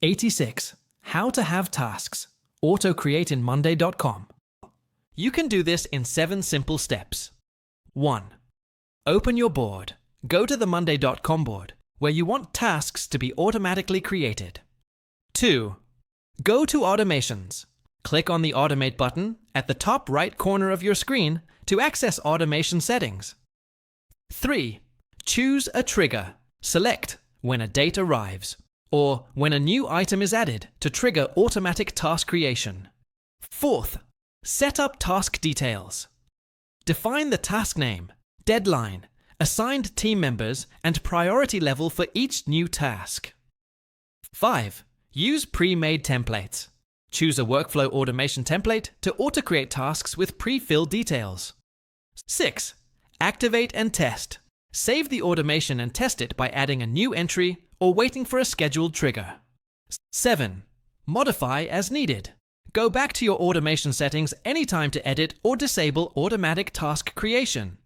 86. How to have tasks. Auto-create in Monday.com. You can do this in 7 simple steps. 1. Open your board. Go to the Monday.com board, where you want tasks to be automatically created. 2. Go to Automations. Click on the Automate button at the top right corner of your screen to access automation settings. 3. Choose a trigger. Select when a date arrives, or when a new item is added to trigger automatic task creation. 4th, set up task details. Define the task name, deadline, assigned team members, and priority level for each new task. 5. Use pre-made templates. Choose a workflow automation template to auto-create tasks with pre-filled details. 6. Activate and test. Save the automation and test it by adding a new entry or waiting for a scheduled trigger. 7. Modify as needed. Go back to your automation settings anytime to edit or disable automatic task creation.